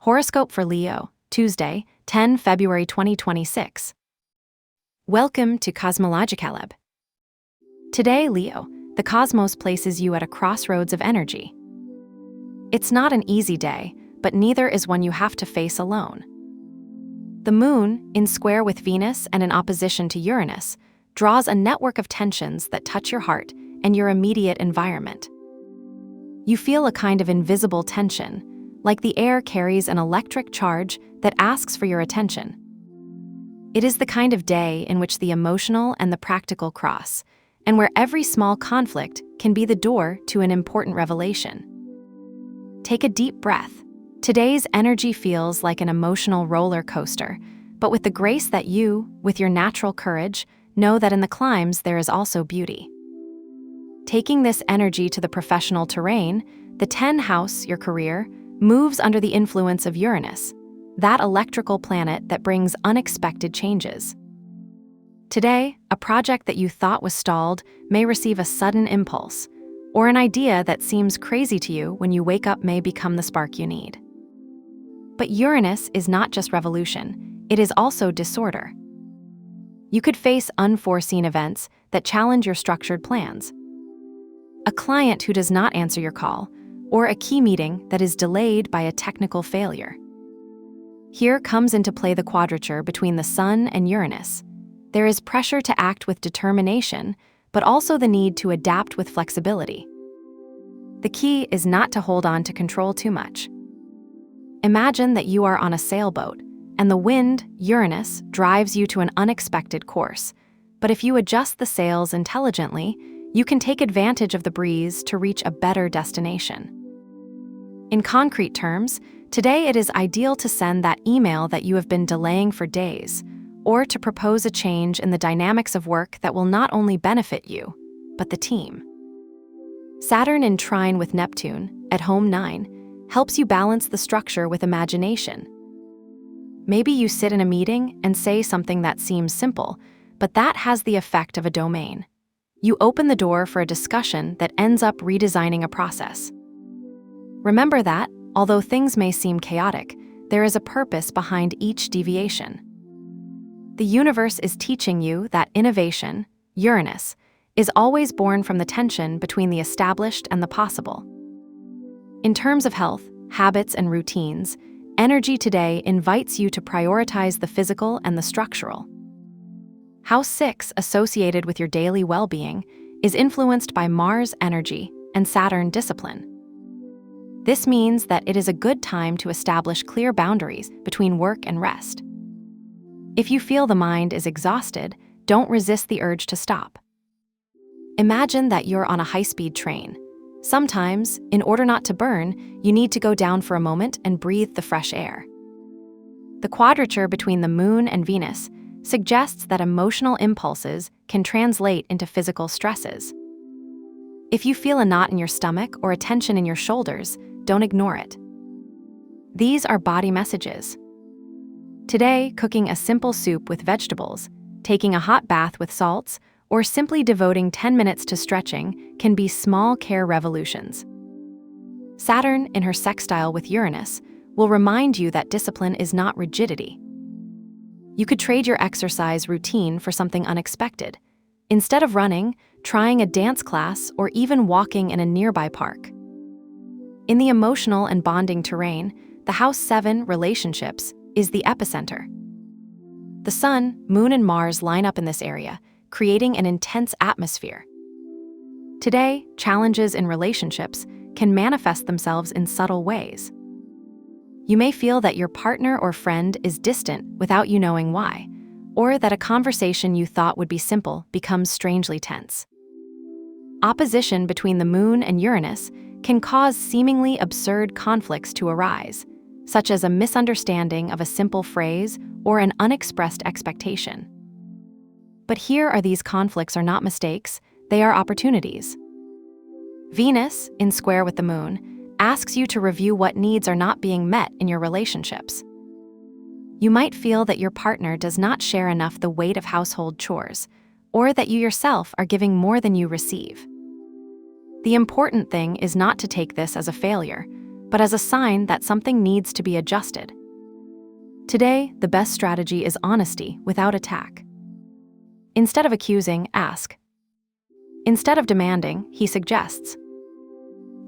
Horoscope for Leo, Tuesday, 10 February 2026. Welcome to Cosmologicaleb. Today, Leo, the cosmos places you at a crossroads of energy. It's not an easy day, but neither is one you have to face alone. The moon, in square with Venus and in opposition to Uranus, draws a network of tensions that touch your heart and your immediate environment. You feel a kind of invisible tension, like the air carries an electric charge that asks for your attention. It is the kind of day in which the emotional and the practical cross, and where every small conflict can be the door to an important revelation. Take a deep breath. Today's energy feels like an emotional roller coaster, but with the grace that you, with your natural courage, know that in the climbs there is also beauty. Taking this energy to the professional terrain, the 10th house, your career, moves under the influence of Uranus, that electrical planet that brings unexpected changes. Today, a project that you thought was stalled may receive a sudden impulse, or an idea that seems crazy to you when you wake up may become the spark you need. But Uranus is not just revolution, it is also disorder. You could face unforeseen events that challenge your structured plans. A client who does not answer your call, or a key meeting that is delayed by a technical failure. Here comes into play the quadrature between the Sun and Uranus. There is pressure to act with determination, but also the need to adapt with flexibility. The key is not to hold on to control too much. Imagine that you are on a sailboat, and the wind, Uranus, drives you to an unexpected course. But if you adjust the sails intelligently, you can take advantage of the breeze to reach a better destination. In concrete terms, today it is ideal to send that email that you have been delaying for days, or to propose a change in the dynamics of work that will not only benefit you, but the team. Saturn in trine with Neptune, at home 9, helps you balance the structure with imagination. Maybe you sit in a meeting and say something that seems simple, but that has the effect of a domain. You open the door for a discussion that ends up redesigning a process. Remember that, although things may seem chaotic, there is a purpose behind each deviation. The universe is teaching you that innovation, Uranus, is always born from the tension between the established and the possible. In terms of health, habits, and routines, energy today invites you to prioritize the physical and the structural. House 6, associated with your daily well-being, is influenced by Mars energy and Saturn discipline. This means that it is a good time to establish clear boundaries between work and rest. If you feel the mind is exhausted, don't resist the urge to stop. Imagine that you're on a high-speed train. Sometimes, in order not to burn, you need to go down for a moment and breathe the fresh air. The quadrature between the Moon and Venus suggests that emotional impulses can translate into physical stresses. If you feel a knot in your stomach or a tension in your shoulders, don't ignore it. These are body messages. Today, cooking a simple soup with vegetables, taking a hot bath with salts, or simply devoting 10 minutes to stretching can be small care revolutions. Saturn, in her sextile with Uranus, will remind you that discipline is not rigidity. You could trade your exercise routine for something unexpected. Instead of running, trying a dance class or even walking in a nearby park. In the emotional and bonding terrain, the House 7, relationships, is the epicenter. The Sun, Moon, and Mars line up in this area, creating an intense atmosphere. Today, challenges in relationships can manifest themselves in subtle ways. You may feel that your partner or friend is distant without you knowing why, or that a conversation you thought would be simple becomes strangely tense. Opposition between the Moon and Uranus can cause seemingly absurd conflicts to arise, such as a misunderstanding of a simple phrase or an unexpressed expectation. But here are these conflicts are not mistakes, they are opportunities. Venus, in square with the Moon, asks you to review what needs are not being met in your relationships. You might feel that your partner does not share enough the weight of household chores, or that you yourself are giving more than you receive. The important thing is not to take this as a failure, but as a sign that something needs to be adjusted. Today, the best strategy is honesty without attack. Instead of accusing, ask. Instead of demanding, he suggests.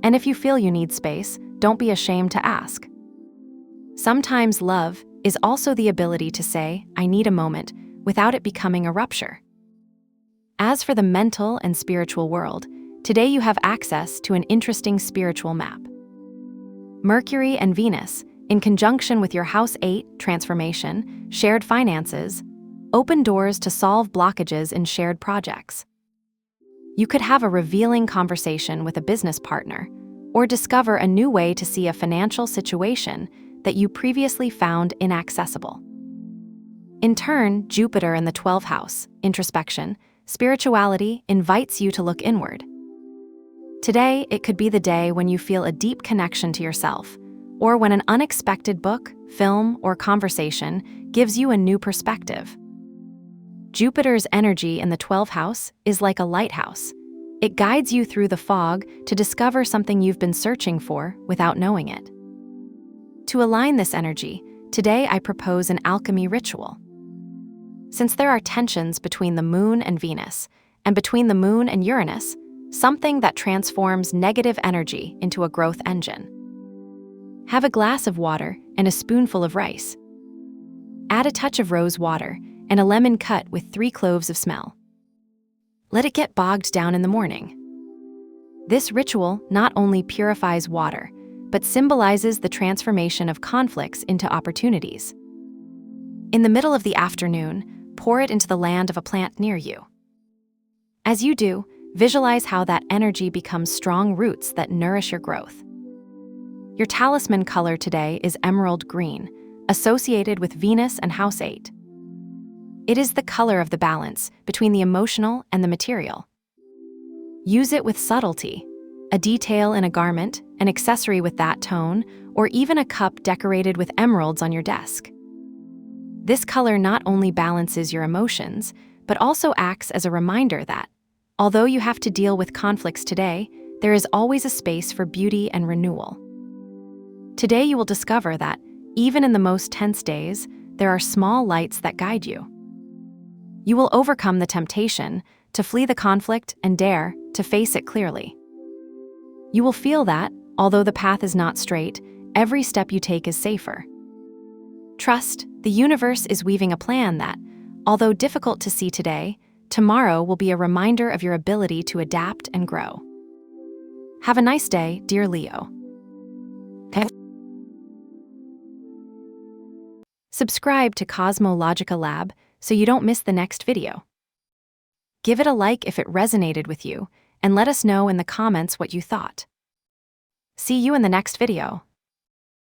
And if you feel you need space, don't be ashamed to ask. Sometimes love is also the ability to say, I need a moment, without it becoming a rupture. As for the mental and spiritual world, today you have access to an interesting spiritual map. Mercury and Venus, in conjunction with your House 8 transformation, shared finances, open doors to solve blockages in shared projects. You could have a revealing conversation with a business partner, or discover a new way to see a financial situation that you previously found inaccessible. In turn, Jupiter in the 12th house, introspection, spirituality, invites you to look inward. Today, it could be the day when you feel a deep connection to yourself, or when an unexpected book, film, or conversation gives you a new perspective. Jupiter's energy in the 12th house is like a lighthouse. It guides you through the fog to discover something you've been searching for without knowing it. To align this energy, today I propose an alchemy ritual. Since there are tensions between the Moon and Venus, and between the Moon and Uranus, something that transforms negative energy into a growth engine. Have a glass of water and a spoonful of rice. Add a touch of rose water and a lemon cut with 3 cloves of smell. Let it get bogged down in the morning. This ritual not only purifies water, but symbolizes the transformation of conflicts into opportunities. In the middle of the afternoon, pour it into the land of a plant near you. As you do, visualize how that energy becomes strong roots that nourish your growth. Your talisman color today is emerald green, associated with Venus and House 8. It is the color of the balance between the emotional and the material. Use it with subtlety, a detail in a garment, an accessory with that tone, or even a cup decorated with emeralds on your desk. This color not only balances your emotions, but also acts as a reminder that, although you have to deal with conflicts today, there is always a space for beauty and renewal. Today you will discover that, even in the most tense days, there are small lights that guide you. You will overcome the temptation to flee the conflict and dare to face it clearly. You will feel that, although the path is not straight, every step you take is safer. Trust, the universe is weaving a plan that, although difficult to see today, tomorrow will be a reminder of your ability to adapt and grow. Have a nice day, dear Leo. Subscribe to Cosmological Lab so you don't miss the next video. Give it a like if it resonated with you, and let us know in the comments what you thought. See you in the next video.